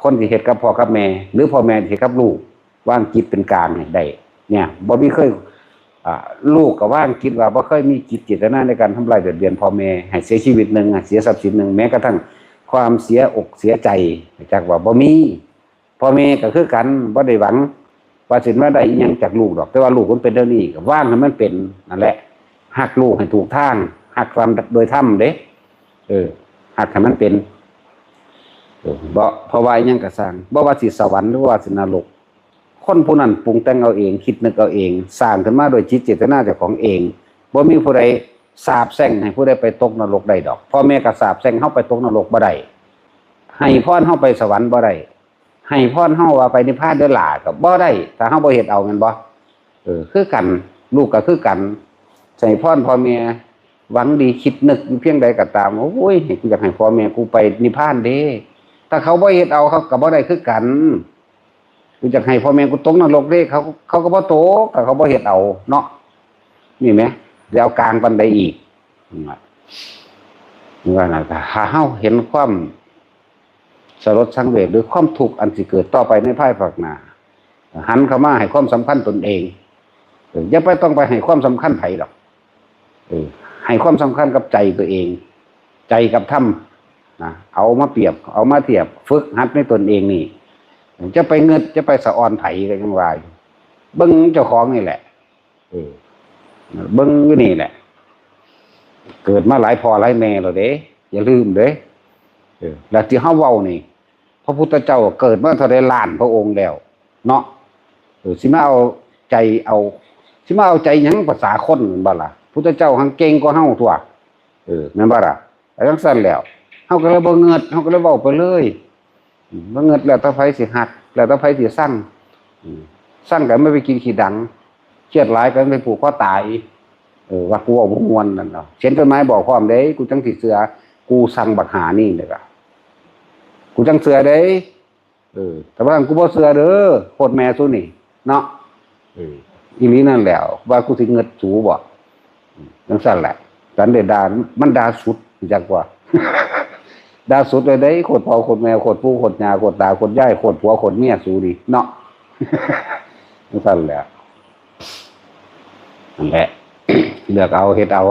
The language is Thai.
คนที่เฮ็ดกับพ่อกับแม่หรือพ่อแม่ที่เฮ็ดกับลูกวางจิตเป็นกลางได้เนี่ยบ่มีเคยลูกก็ว่างคิดว่าบ่เคยมีจิตเจตนาในการทำลายเบียดเบียนพ่อแม่ให้เสียชีวิตนึงเสียทรัพย์สินนึงแม้กระทั่งความเสียอกเสียใจจากว่าบ่มีพ่อแม่ก็คือกันบ่ได้หวังว่าสิมาได้อีหยังจากลูกดอกแต่ว่าลูกมันเป็นเดี๋ยวนี้ก็ว่างให้มันเป็นนั่นแหละหักลูกให้ถูกทางหักความโดยธรรมเด้หักให้มันเป็นบ่เพราะว่าอีหยังก็สร้างบ่ว่าสิสวรรค์หรือว่าสินรกคนผู้นั้นปรุงแต่งเอาเองคิดนึกเอาเองสร้างขึ้นมาโดยจิตเจตนาเจ้าของเองบ่มีผู้ใดสาปแช่งให้ผู้ใดไปตกนรกได้ดอกพ่อแม่ก็สาปแช่งเฮาไปตกนรกบ่ได้ให้พรเฮาไปสวรรค์บ่ได้ให้พรเฮาว่าไปนิพพานเด้อหล่าก็บ่ได้ถ้าเฮาบ่เฮ็ดเอาแม่นบ่คือกันลูกก็คือกันใส่พรพ่อแม่หวังดีคิดนึกเพียงใดก็ตามโอ้ยกูอยากให้พ่อแม่กูไปนิพพานเด้ถ้าเขาบ่เฮ็ดเอาเขาก็บ่ได้คือกันกูอยากให้พ่อแม่กูตกนรกเด้เขาก็บ่ตกแต่เขาบ่เฮ็ดเอาเนาะนี่แหมแล้วกลางปานใดอีกว่าน่ะถ้าเฮาเห็นความสลดสังเวชหรือความทุกข์อันสิเกิดต่อไปในภายภาคหน้าหันเข้ามาให้ความสำคัญตนเองอย่าไปต้องไปให้ความสำคัญไผหรอกให้ความสำคัญกับใจตัวเองใจกับธรรมนะเอามาเปรียบเอามาเทียบฝึกหัดในตนเองนี่จะไปเงิดจะไปสะออนไผก็ยังว่าเบิ่งเจ้าของนี่แหละเบิ่งอยู่นี่แหละเกิดมาหลายพ่อหลายแม่แล้วเด้อย่าลืมเด้แล้วที่เฮาเว้านี่พระพุทธเจ้าเกิดมาเท่าใดล้านพระองค์แล้วเนาะสิมาเอาใจสิมาเอาใจหยังภาษาคนแม่นบ่ล่ะพุทธเจ้าหังเก่งกว่าเฮาทั่วแม่นบ่ล่ะแต่จังซั่นแล้วเฮาก็เลยบ่เงิดเฮาก็เลยเว้าไปเลยบ่เงิดแล้วถ้าไผสิหักแล้วถ้าไผสิสั่งก็ไม่ไปกินขี้ดังเครียดหลายก็ไปผูกคอตายว่ากูเอาบ่ม่วนนั่นเนาะเขียนต้นไม้บอกพร้อมเด้กูจังสิเชื่อกูสั่งบักหานี่เด้อกูจังเชื่อเด้แต่ว่ากูบ่เชื่อเด้อโคตรแม่ซุนี่เนาะอีหลีนั่นแหละว่ากูสิเงิดสูบ่จังซั่นแหละสันเดดามันด่าสุดจักว่าด่าสุดเลยเด้โคตรพ่อโคตรแม่โคตรปู่โคตรย่าโคตรตาโคตรยายโคตรผัวโคตรเมียสูดิเนาะจังซั่นแหละนั่นแหละเลือกเอาเฮ็ดเอา